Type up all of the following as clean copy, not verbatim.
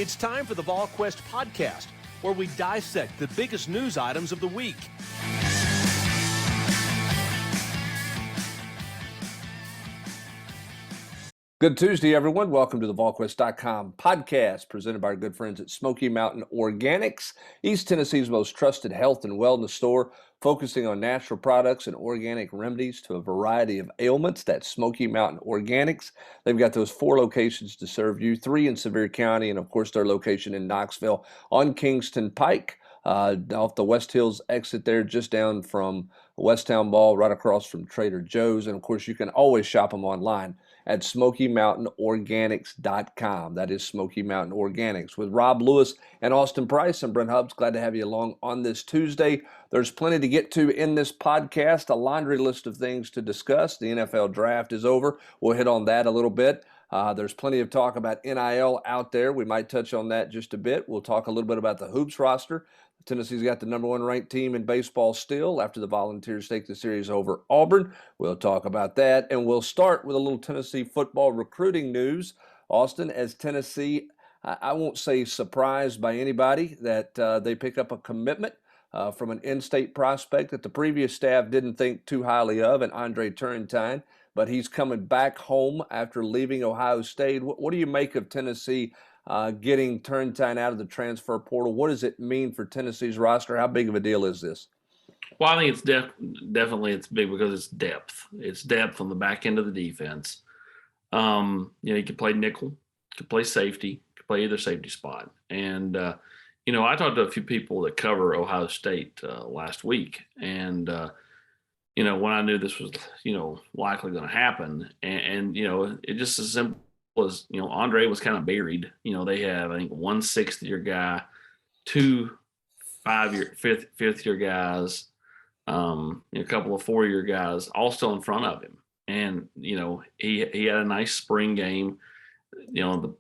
It's time for the Volquest podcast, where we dissect the biggest news items of the week. Good Tuesday, everyone. Welcome to the Volquest.com podcast presented by our good friends at Smoky Mountain Organics, East Tennessee's most trusted health and wellness store, focusing on natural products and organic remedies to a variety of ailments. That's Smoky Mountain Organics. They've got those 4 locations to serve you, 3 in Sevier County, and of course their location in Knoxville on Kingston Pike. Off the West Hills exit there, just down from West Town Mall, right across from Trader Joe's. And of course, you can always shop them online at SmokyMountainOrganics.com. That is Smoky Mountain Organics. With Rob Lewis and Austin Price, I'm Brent Hubbs. Glad to have you along on this Tuesday. There's plenty to get to in this podcast, a laundry list of things to discuss. The NFL draft is over. We'll hit on that a little bit. There's plenty of talk about NIL out there. We might touch on that just a bit. We'll talk a little bit about the hoops roster. Tennessee's got the number 1 ranked team in baseball still after the Volunteers take the series over Auburn. We'll talk about that, and we'll start with a little Tennessee football recruiting news. Austin, as Tennessee, I won't say surprised by anybody that they pick up a commitment from an in-state prospect that the previous staff didn't think too highly of, and Andre Turrentine, but he's coming back home after leaving Ohio State. What do you make of Tennessee getting Turrentine out of the transfer portal? What does it mean for Tennessee's roster? How big of a deal is this? Well, I think it's definitely it's big because it's depth. It's depth on the back end of the defense. You can play nickel, you can play safety, you can play either safety spot. And, I talked to a few people that cover Ohio State last week. And, when I knew this was, likely going to happen. And it just as simple as, Andre was kind of buried. They have, I think, 1 6th-year guy, 2 fifth-year guys, a couple of 4-year guys, all still in front of him. And, he had a nice spring game. The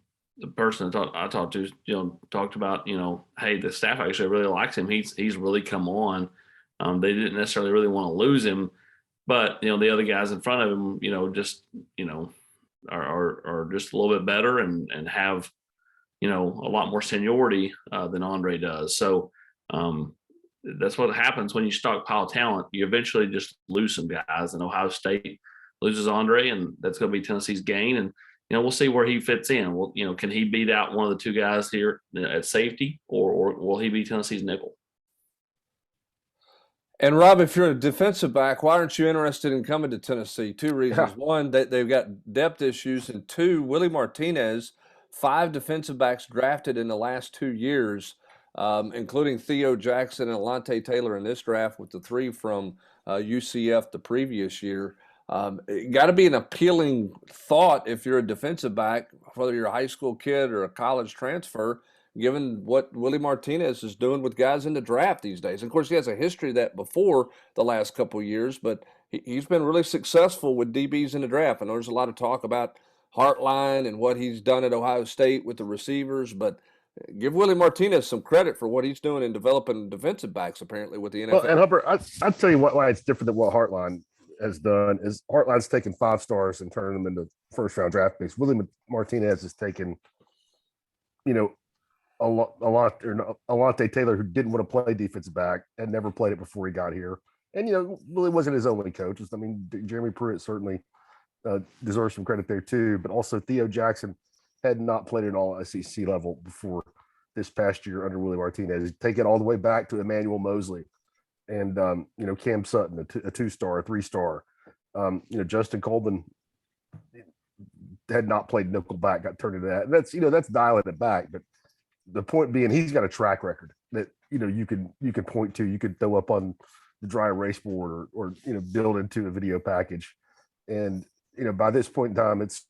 person I talked to, talked about, hey, the staff actually really likes him. He's really come on. They didn't necessarily really want to lose him, but, the other guys in front of him, are just a little bit better and have, a lot more seniority than Andre does. So that's what happens when you stockpile talent. You eventually just lose some guys, and Ohio State loses Andre, and that's going to be Tennessee's gain. And, we'll see where he fits in. Well, can he beat out one of the 2 guys here at safety, or will he be Tennessee's nickel? And Rob, if you're a defensive back, why aren't you interested in coming to Tennessee? 2 reasons. Yeah. 1, they've got depth issues, and 2, Willie Martinez, 5 defensive backs drafted in the last 2 years, including Theo Jackson and Alante Taylor in this draft, with the 3 from UCF the previous year. It got to be an appealing thought if you're a defensive back, whether you're a high school kid or a college transfer, given what Willie Martinez is doing with guys in the draft these days. And of course, he has a history of that before the last couple of years, but he's been really successful with DBs in the draft. I know there's a lot of talk about Hartline and what he's done at Ohio State with the receivers, but give Willie Martinez some credit for what he's doing in developing defensive backs, apparently, with the NFL. Well, and Humber, I'll tell you why it's different than what Hartline has done. Is Hartline's taken 5 stars and turning them into first-round draft picks. Willie Martinez has taken, Alante Taylor, who didn't want to play defensive back and never played it before he got here. And, Willie wasn't his only coach. I mean, Jeremy Pruitt certainly deserves some credit there too, but also Theo Jackson had not played at all SEC level before this past year under Willie Martinez. He's taken all the way back to Emmanuel Mosley and, Cam Sutton, a 2-star, a 3-star. Justin Colvin had not played nickelback, got turned into that. And that's dialing it back. But the point being, he's got a track record that, you can point to, you could throw up on the dry erase board or build into a video package. And, by this point in time, it's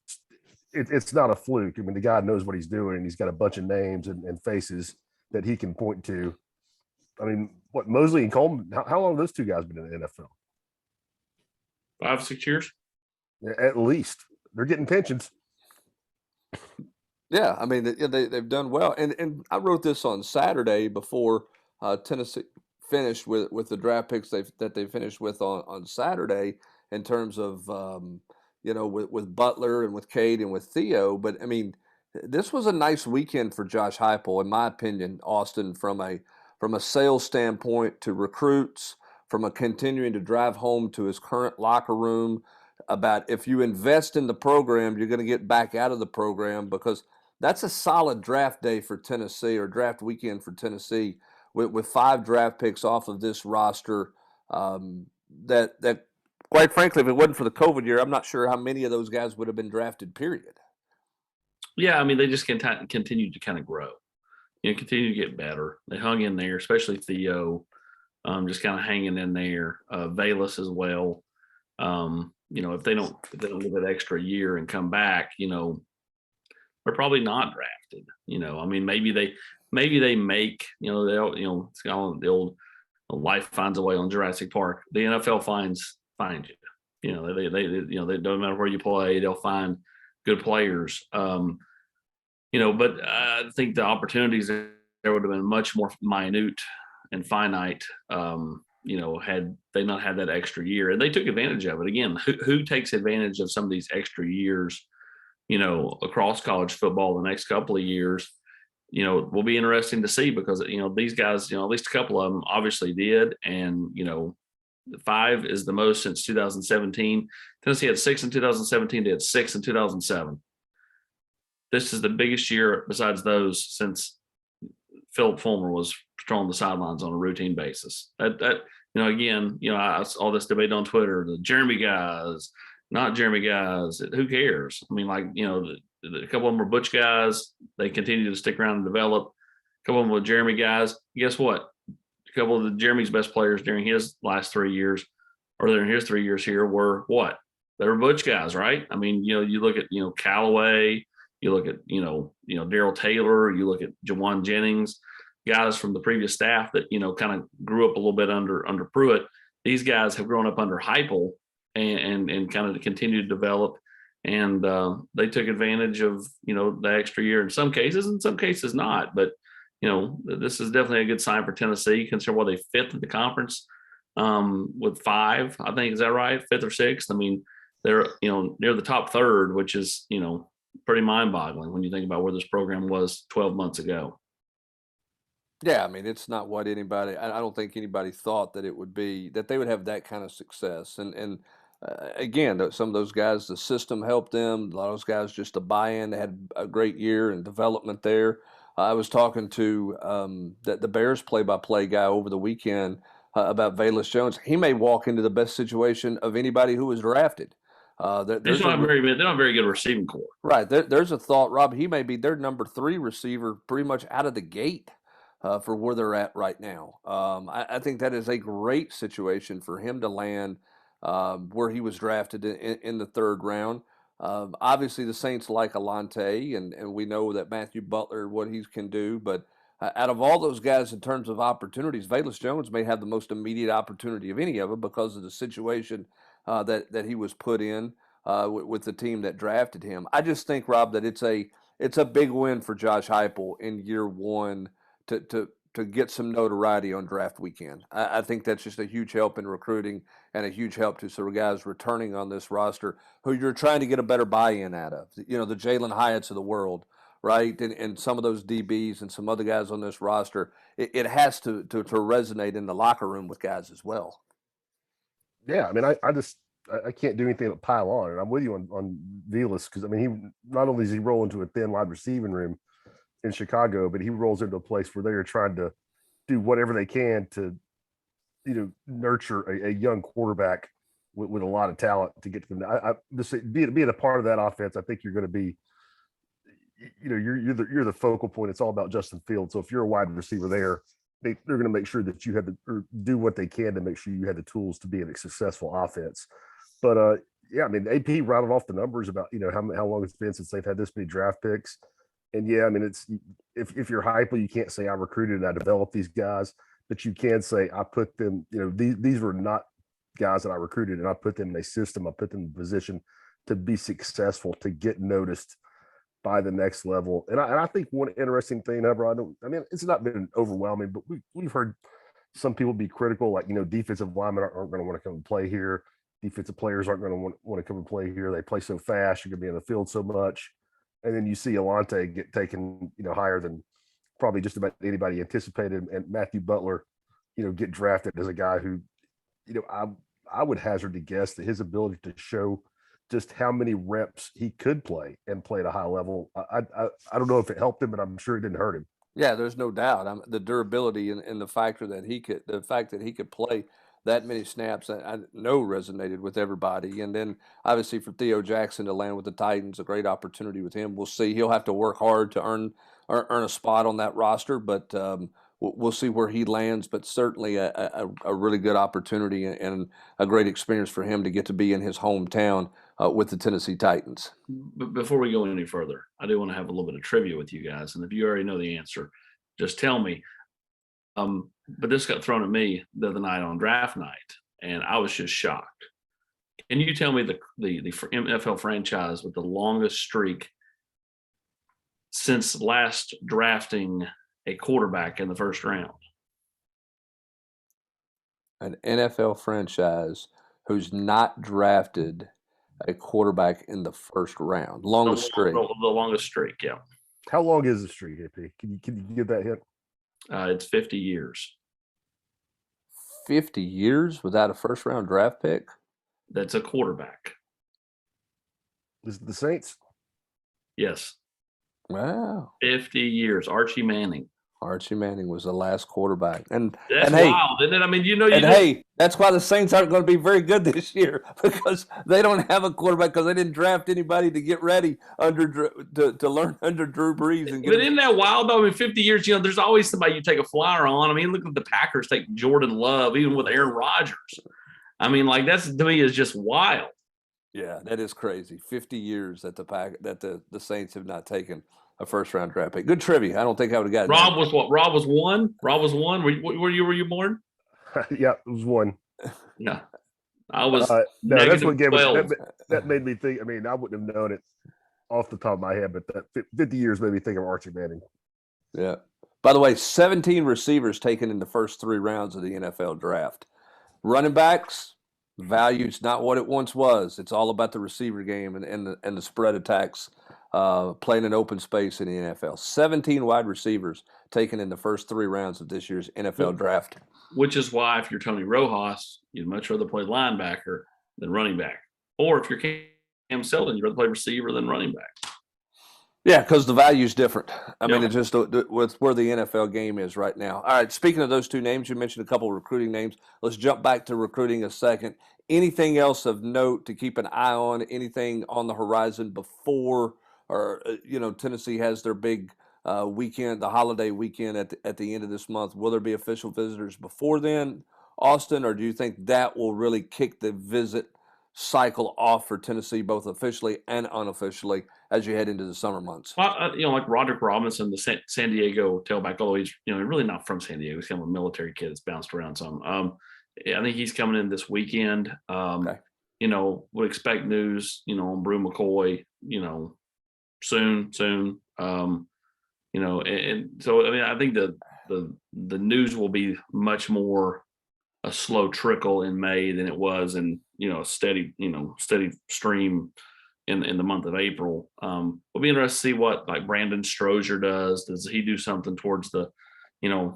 not a fluke. I mean, the guy knows what he's doing. He's got a bunch of names and faces that he can point to. I mean, what, Mosley and Coleman, how long have those 2 guys been in the NFL? 5, 6 years? At least. They're getting pensions. Yeah, I mean, they've done well. And I wrote this on Saturday before Tennessee finished with the draft picks that they finished with on Saturday in terms of, with Butler and with Cade and with Theo. But, I mean, This was a nice weekend for Josh Heupel, in my opinion, Austin, from a sales standpoint to recruits, from a continuing to drive home to his current locker room about if you invest in the program, you're going to get back out of the program because that's a solid draft day for Tennessee or draft weekend for Tennessee with 5 draft picks off of this roster. That quite frankly, if it wasn't for the COVID year, I'm not sure how many of those guys would have been drafted. Period. Yeah, I mean, they just continue to kind of grow, continue to get better. They hung in there, especially Theo, just kind of hanging in there. Valus as well. If they don't get that extra year and come back, they're probably not drafted. I mean, maybe they make, they'll, it's kind the old life finds a way on Jurassic Park. The NFL finds you. They don't matter where you play, they'll find good players. But I think the opportunities there would have been much more minute and finite, had they not had that extra year. And they took advantage of it. Again, who takes advantage of some of these extra years, across college football the next couple of years? Will be interesting to see because, these guys, at least a couple of them obviously did. And, 5 is the most since 2017. Tennessee had 6 in 2017. They had 6 in 2007. This is the biggest year besides those since Philip Fulmer was patrolling the sidelines on a routine basis. I saw this debate on Twitter, the Jeremy guys, not Jeremy guys. Who cares? I mean, a couple of them were Butch guys. They continue to stick around and develop. A couple of them were Jeremy guys. Guess what? A couple of Jeremy's best players during his last 3 years, or during his 3 years here, were what? They were Butch guys, right? I mean, you look at Callaway, you look at Daryl Taylor, you look at Jawan Jennings, guys from the previous staff that kind of grew up a little bit under Pruitt. These guys have grown up under Heupel and kind of continued to develop, and they took advantage of the extra year in some cases not. But this is definitely a good sign for Tennessee, considering what they fifth in the conference with 5. I think, is that right? 5th or 6th. I mean, they're near the top third, which is pretty mind-boggling when you think about where this program was 12 months ago. Yeah, I mean, it's not what anybody. I don't think anybody thought that it would be that they would have that kind of success. And again, some of those guys, the system helped them. A lot of those guys, just the buy-in, they had a great year and development there. I was talking to the Bears play-by-play guy over the weekend about Valus Jones. He may walk into the best situation of anybody who was drafted. They don't have a very good receiving core. Right. There's a thought, Rob. He may be their number 3 receiver pretty much out of the gate for where they're at right now. I think that is a great situation for him to land where he was drafted in the 3rd round. Obviously, the Saints like Alante, and we know that Matthew Butler, what he can do. But out of all those guys in terms of opportunities, Valus Jones may have the most immediate opportunity of any of them because of the situation that he was put in with the team that drafted him. I just think, Rob, that it's a big win for Josh Heupel in year 1 to get some notoriety on draft weekend. I think that's just a huge help in recruiting and a huge help to some guys returning on this roster who you're trying to get a better buy-in out of. The Jalen Hyatts of the world, right? And some of those DBs and some other guys on this roster, it has to resonate in the locker room with guys as well. Yeah, I mean, I can't do anything but pile on, and I'm with you on Valus because I mean, he not only does he roll into a thin wide receiving room in Chicago, but he rolls into a place where they are trying to do whatever they can to, nurture a young quarterback with a lot of talent to get to them. I just being a part of that offense, I think you're going to be, you're the focal point. It's all about Justin Fields. So if you're a wide receiver there, they're going to make sure that you or do what they can to make sure you have the tools to be a successful offense. But yeah, I mean, AP rattled off the numbers about how long it's been since they've had this many draft picks. And yeah, I mean, it's if you're Heupel, you can't say I recruited and I developed these guys, but you can say I put them. These were not guys that I recruited, and I put them in a system. I put them in a position to be successful, to get noticed by the next level. And I think one interesting thing, it's not been overwhelming, but we've heard some people be critical, like defensive linemen aren't going to want to come and play here. Defensive players aren't going to want to come and play here. They play so fast. You're going to be in the field so much. and then you see Alante get taken, higher than probably just about anybody anticipated, and Matthew Butler, get drafted as a guy who, I would hazard to guess that his ability to show just how many reps he could play and play at a high level. I don't know if it helped him, but I'm sure it didn't hurt him. Yeah, there's no doubt. The durability and the factor that the fact that he could play that many snaps, I know resonated with everybody. And then obviously for Theo Jackson to land with the Titans, a great opportunity with him. We'll see. He'll have to work hard to earn a spot on that roster, but we'll see where he lands. But certainly a really good opportunity and a great experience for him to get to be in his hometown with the Tennessee Titans. But before we go any further, I do want to have a little bit of trivia with you guys. And if you already know the answer, just tell me. But this got thrown at me the other night on draft night, and I was just shocked. Can you tell me the NFL franchise with the longest streak since last drafting a quarterback in the first round? An NFL franchise who's not drafted a quarterback in the first round. Longest streak. The longest streak, yeah. How long is the streak, AP? Can you give that hint? It's 50 years. 50 years without a first-round draft pick? That's a quarterback. Is it the Saints? Yes. Wow. 50 years. Archie Manning. Archie Manning was the last quarterback. And That's hey, wild, isn't it? I mean, hey, that's why the Saints aren't going to be very good this year, because they don't have a quarterback, because they didn't draft anybody to get ready to learn under Drew Brees. But isn't that wild, though? I mean, 50 years, there's always somebody you take a flyer on. I mean, look at the Packers take Jordan Love, even with Aaron Rodgers. I mean, like, that's, to me, is just wild. Yeah, that is crazy. 50 years that the Saints have not taken a first-round draft pick. Good trivia. I don't think I would have gotten Rob was what? Rob was one? Rob was one? Were you born? Yeah, it was one. Yeah. I was no, that's what gave 12. us that made me think. I mean, I wouldn't have known it off the top of my head, but that 50 years made me think of Archie Manning. Yeah. By the way, 17 receivers taken in the first 3 rounds of the NFL draft. Running backs, value's not what it once was. It's all about the receiver game and the spread attacks, playing in open space in the NFL. 17 wide receivers taken in the first 3 rounds of this year's NFL draft. Which is why if you're Tony Rojas, you'd much rather play linebacker than running back. Or if you're Cam Seldon, you'd rather play receiver than running back. Yeah, because the value is different. I mean, it's just with where the NFL game is right now. All right, speaking of those 2 names, you mentioned a couple of recruiting names. Let's jump back to recruiting a second. Anything else of note to keep an eye on? Anything on the horizon before, or Tennessee has their big weekend, the holiday weekend at the end of this month? Will there be official visitors before then, Austin, or do you think that will really kick the visit cycle off for Tennessee, both officially and unofficially, as you head into the summer months? Well, like Roderick Robinson, the San Diego tailback, although he's really not from San Diego, he's kind of a military kid that's bounced around some. I think he's coming in this weekend. Okay. Would expect news, on Brew McCoy, soon. And so I mean, I think the news will be much more a slow trickle in May than it was in a steady stream in the month of April. We'll be interested to see what like Brandon Strozier does. Does he do something towards the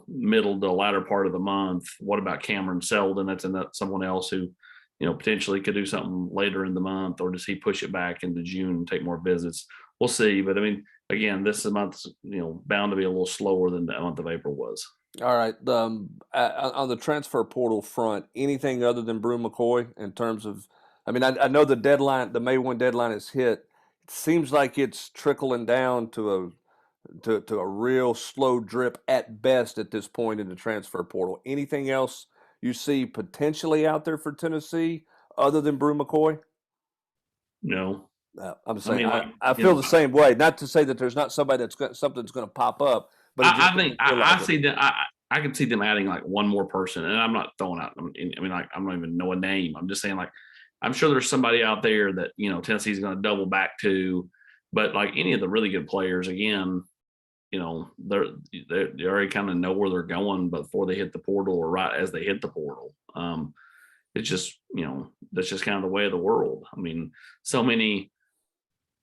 middle to latter part of the month? What about Cameron Seldon? That's someone else who potentially could do something later in the month, or does he push it back into June and take more visits? We'll see. But I mean, again, this month's bound to be a little slower than the month of April was. All right. On the transfer portal front, anything other than Brew McCoy in terms of? I mean, I know the deadline, the May 1 deadline is hit. It seems like it's trickling down to a real slow drip at best at this point in the transfer portal. Anything else you see potentially out there for Tennessee other than Brew McCoy? No. I'm saying I feel the same way. Not to say that there's not somebody something's going to pop up, but I think I see that I can see them adding like one more person, and I'm not throwing out. I mean, like I don't even know a name. I'm just saying like I'm sure there's somebody out there that Tennessee's going to double back to, but like any of the really good players, again, they already kind of know where they're going before they hit the portal or right as they hit the portal. It's just that's just kind of the way of the world. I mean, so many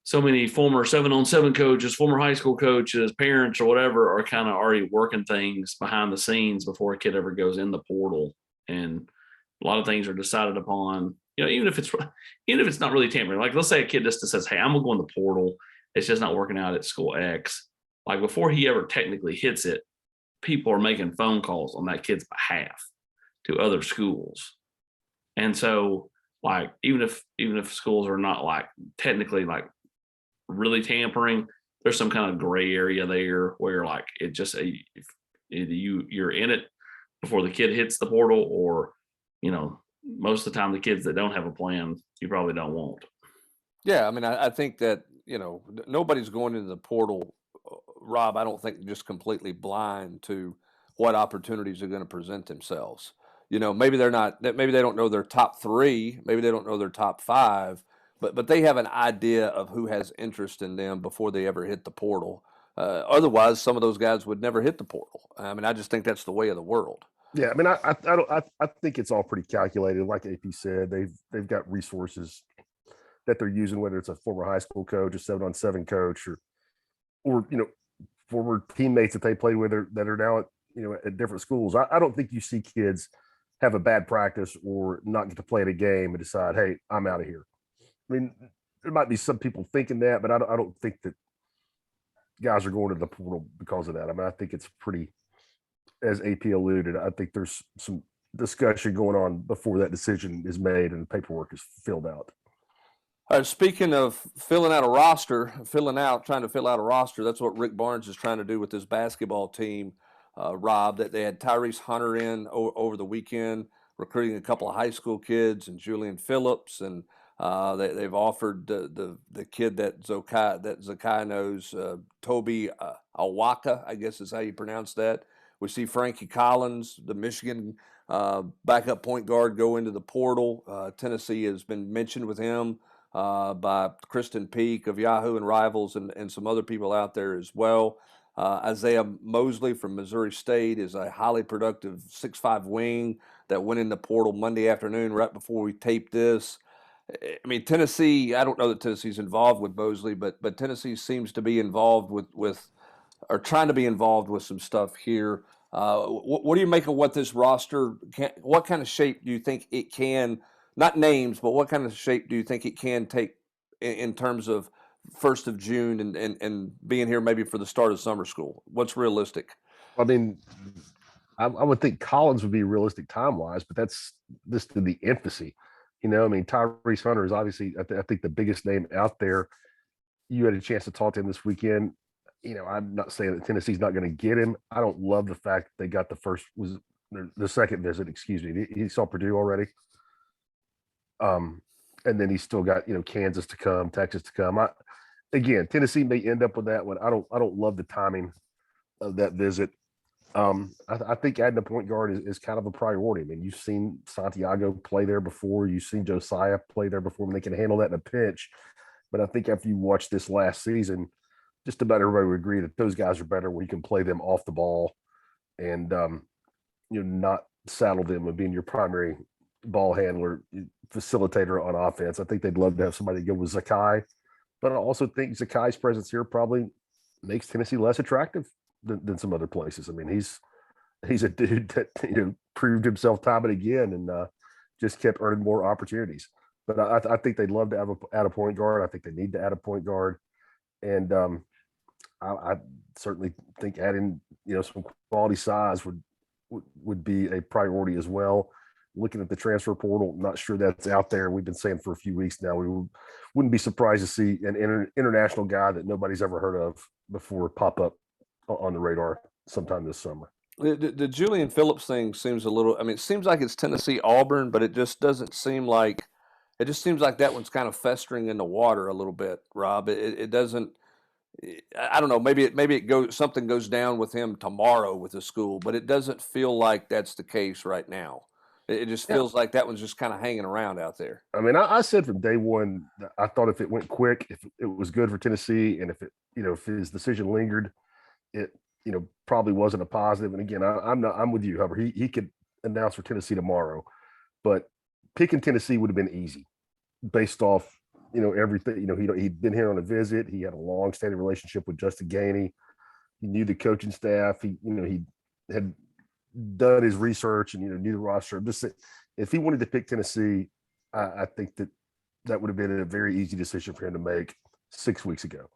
so many former 7-on-7 coaches, former high school coaches, parents, or whatever are kind of already working things behind the scenes before a kid ever goes in the portal. And a lot of things are decided upon, even if it's not really tampering. Like, let's say a kid just says, "Hey, I'm gonna go in the portal. It's just not working out at school X." Like, before he ever technically hits it, people are making phone calls on that kid's behalf to other schools. And so, like, even if schools are not like technically like really tampering, there's some kind of gray area there where like it just if either you're in it before the kid hits the portal, or most of the time the kids that don't have a plan, you probably don't want. Yeah, I mean, I think that nobody's going into the portal, Rob. I don't think just completely blind to what opportunities are going to present themselves. Maybe they're not. Maybe they don't know their top 3. Maybe they don't know their top 5. But they have an idea of who has interest in them before they ever hit the portal. Otherwise, some of those guys would never hit the portal. I mean, I just think that's the way of the world. Yeah, I mean, I think it's all pretty calculated. Like AP said, they've got resources that they're using, whether it's a former high school coach, a 7-on-7 coach, or former teammates that they played with that are now at different schools. I don't think you see kids have a bad practice or not get to play at a game and decide, "Hey, I'm out of here." I mean, there might be some people thinking that, but I don't think that guys are going to the portal because of that. I mean, I think it's pretty, as AP alluded, I think there's some discussion going on before that decision is made and the paperwork is filled out. All right, speaking of trying to fill out a roster, that's what Rick Barnes is trying to do with this basketball team, Rob. That they had Tyrese Hunter in over the weekend, recruiting a couple of high school kids, and Julian Phillips, and they've offered the kid that Zakai knows, Toby Awaka, I guess is how you pronounce that. We see Frankie Collins, the Michigan backup point guard, go into the portal. Tennessee has been mentioned with him by Kristen Peak of Yahoo and Rivals, and some other people out there as well. Isaiah Mosley from Missouri State is a highly productive 6'5" wing that went in the portal Monday afternoon right before we taped this. I mean, Tennessee, I don't know that Tennessee's involved with Mosley, but Tennessee seems to be involved with or trying to be involved with some stuff here. What do you make of what this roster what kind of shape do you think it can, not names, but what kind of shape do you think it can take in terms of 1st of June and being here maybe for the start of summer school? What's realistic? I mean, I would think Collins would be realistic time-wise, but that's just in the infancy. I mean, Tyrese Hunter is obviously, I think, the biggest name out there. You had a chance to talk to him this weekend. I'm not saying that Tennessee's not going to get him. I don't love the fact they got the second visit. Excuse me. He saw Purdue already. And then he's still got Kansas to come, Texas to come. Again, Tennessee may end up with that one. I don't love the timing of that visit. I think adding a point guard is kind of a priority. I mean, you've seen Santiago play there before. You've seen Josiah play there before, and they can handle that in a pinch. But I think after you watch this last season, just about everybody would agree that those guys are better when you can play them off the ball and not saddle them with being your primary ball handler, facilitator on offense. I think they'd love to have somebody go with Zakai, but I also think Zakai's presence here probably makes Tennessee less attractive than some other places. I mean, he's a dude that proved himself time and again, and just kept earning more opportunities. But I think they'd love to add a point guard. I think they need to add a point guard, and I certainly think adding some quality size would be a priority as well. Looking at the transfer portal, not sure that's out there. We've been saying for a few weeks now we wouldn't be surprised to see an international guy that nobody's ever heard of before pop up on the radar sometime this summer. The Julian Phillips thing seems a little. I mean, it seems like it's Tennessee Auburn, but it just doesn't seem like. It just seems like that one's kind of festering in the water a little bit, Rob. It doesn't. I don't know. Maybe something goes down with him tomorrow with the school, but it doesn't feel like that's the case right now. It just feels like that one's just kind of hanging around out there. I mean, I said from day one, I thought if it went quick, if it was good for Tennessee, and if his decision lingered, it probably wasn't a positive. And again, I'm with you, Hubbard. He could announce for Tennessee tomorrow, but picking Tennessee would have been easy based off everything. He'd been here on a visit. He had a long-standing relationship with Justin Gainey. He knew the coaching staff. He had done his research and knew the roster. Just if he wanted to pick Tennessee, I think that would have been a very easy decision for him to make 6 weeks ago.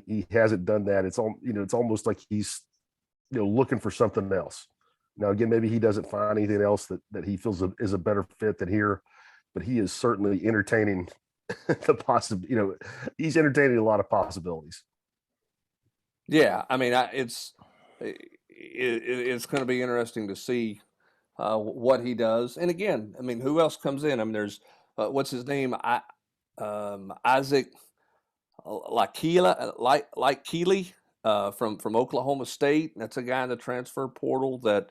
He hasn't done that. It's almost like he's looking for something else. Now again, maybe he doesn't find anything else that he feels is a better fit than here, but he is certainly entertaining the possible. He's entertaining a lot of possibilities. Yeah, I mean, it's going to be interesting to see what he does. And again, I mean, who else comes in? I mean, there's what's his name? Isaac Keeley from Oklahoma State. That's a guy in the transfer portal that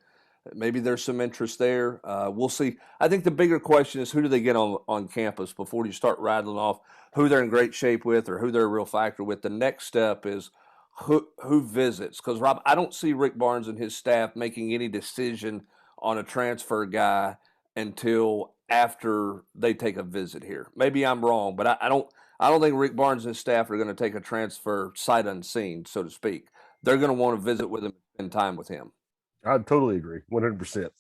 maybe there's some interest there. We'll see. I think the bigger question is who do they get on campus before you start rattling off who they're in great shape with or who they're a real factor with. The next step is who visits, because Rob, I don't see Rick Barnes and his staff making any decision on a transfer guy until after they take a visit here. Maybe I'm wrong, but I don't think Rick Barnes and his staff are going to take a transfer sight unseen, so to speak. They're going to want to visit with him and spend time with him. I totally agree, 100%.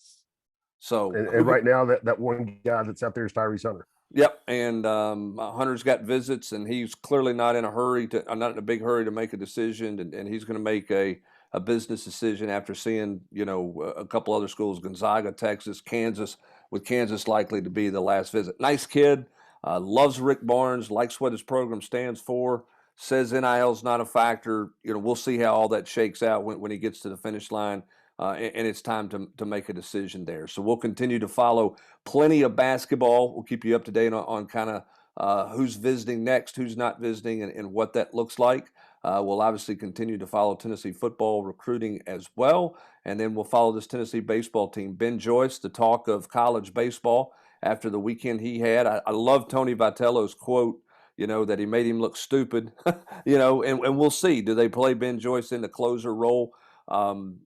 So, and right now, that one guy that's out there is Tyrese Hunter. Yep, and Hunter's got visits, and he's clearly not in a big hurry to make a decision, and he's going to make a business decision after seeing a couple other schools, Gonzaga, Texas, Kansas, with Kansas likely to be the last visit. Nice kid, loves Rick Barnes, likes what his program stands for, says NIL's not a factor. We'll see how all that shakes out when he gets to the finish line. And it's time to make a decision there. So we'll continue to follow plenty of basketball. We'll keep you up to date on kind of who's visiting next, who's not visiting, and what that looks like. We'll obviously continue to follow Tennessee football recruiting as well. And then we'll follow this Tennessee baseball team. Ben Joyce, the talk of college baseball after the weekend he had. I love Tony Vitello's quote, that he made him look stupid, and we'll see. Do they play Ben Joyce in the closer role?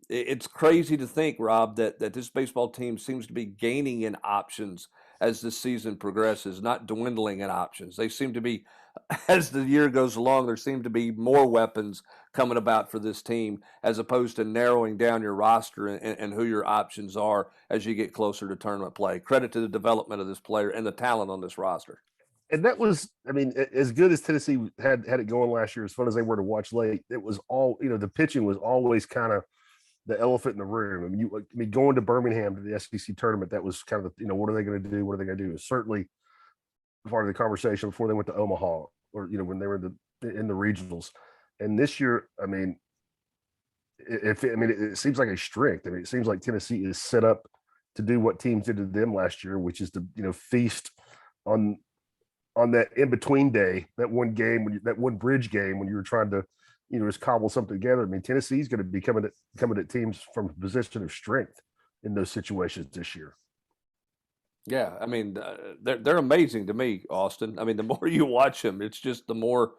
It's crazy to think, Rob, that this baseball team seems to be gaining in options as the season progresses, not dwindling in options. They seem to be, as the year goes along, there seem to be more weapons coming about for this team as opposed to narrowing down your roster and who your options are as you get closer to tournament play. Credit to the development of this player and the talent on this roster. And that was, I mean, as good as Tennessee had it going last year, as fun as they were to watch late, it was all, the pitching was always kind of the elephant in the room. I mean, going to Birmingham to the SEC tournament, that was kind of, what are they going to do? What are they going to do? It was certainly part of the conversation before they went to Omaha or, when they were in the regionals. And this year, I mean, it seems like a strength. I mean, it seems like Tennessee is set up to do what teams did to them last year, which is to, feast on that in-between day, that one game, that one bridge game when you were trying to, just cobble something together. I mean, Tennessee's going to be coming at teams from a position of strength in those situations this year. Yeah, I mean, they're amazing to me, Austin. I mean, the more you watch them, it's just the more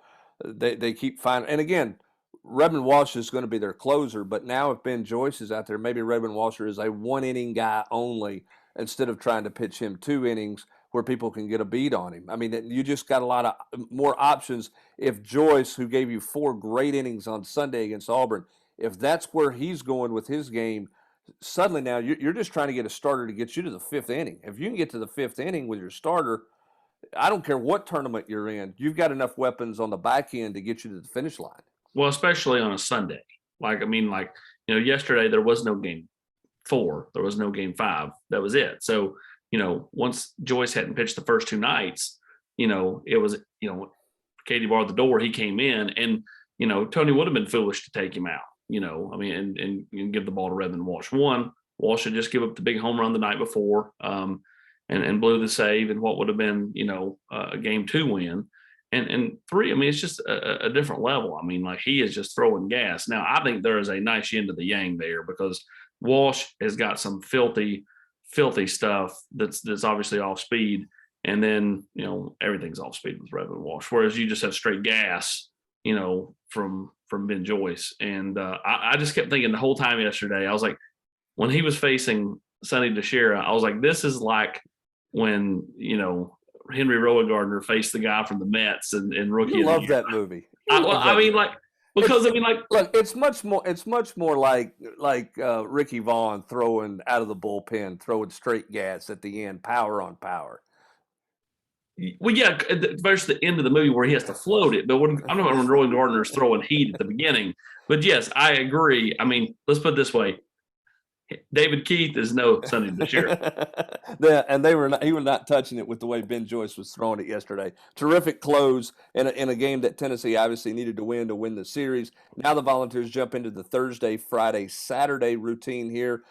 they keep finding. And again, Redmond Walsh is going to be their closer, but now if Ben Joyce is out there, maybe Redmond Walsh is a one-inning guy only instead of trying to pitch him 2 innings where people can get a beat on him. I mean, you just got a lot of more options. If Joyce, who gave you 4 great innings on Sunday against Auburn, if that's where he's going with his game, suddenly now you're just trying to get a starter to get you to the 5th inning. If you can get to the 5th inning with your starter, I don't care what tournament you're in, you've got enough weapons on the back end to get you to the finish line. Well, especially on a Sunday. Yesterday there was no game 4. There was no game 5. That was it. So, once Joyce hadn't pitched the first 2 nights, it was, Katie barred the door, he came in, and, Tony would have been foolish to take him out, and give the ball to Redmond Walsh. Walsh should just give up the big home run the night before, and blew the save and what would have been, a game 2 win. And 3, I mean, it's just a different level. I mean, he is just throwing gas. Now, I think there is a nice yin to the yang there because Walsh has got some filthy stuff that's obviously off speed, and then everything's off speed with Redmond Walsh, whereas you just have straight gas from Ben Joyce. And I just kept thinking the whole time yesterday, I was like, when he was facing Sonny DeShera, I was like, this is like when Henry Rowan-Gardner face the guy from the Mets and rookie. You of the love year. that movie. Look, it's much more like Ricky Vaughn throwing out of the bullpen, throwing straight gas at the end, power on power. Well, yeah, versus the end of the movie where he has to float it. But I'm not when Rowan-Gardner is throwing heat at the beginning. But yes, I agree. I mean, let's put it this way: David Keith is no Sonny Michel. And he was not touching it with the way Ben Joyce was throwing it yesterday. Terrific close in a game that Tennessee obviously needed to win the series. Now the Volunteers jump into the Thursday, Friday, Saturday routine here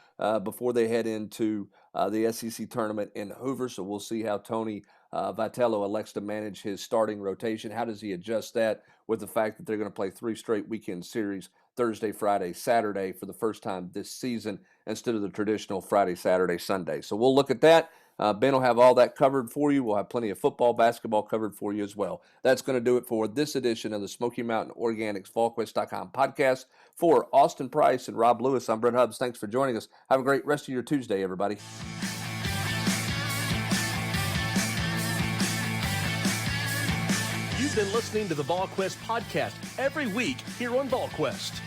before they head into the SEC tournament in Hoover. So we'll see how Tony Vitello elects to manage his starting rotation. How does he adjust that with the fact that they're going to play 3 straight weekend series, Thursday, Friday, Saturday for the first time this season instead of the traditional Friday, Saturday, Sunday. So we'll look at that. Ben will have all that covered for you. We'll have plenty of football, basketball covered for you as well. That's going to do it for this edition of the Smoky Mountain Organics Volquest.com podcast. For Austin Price and Rob Lewis, I'm Brent Hubbs. Thanks for joining us. Have a great rest of your Tuesday, everybody. You've been listening to the Volquest podcast every week here on Volquest.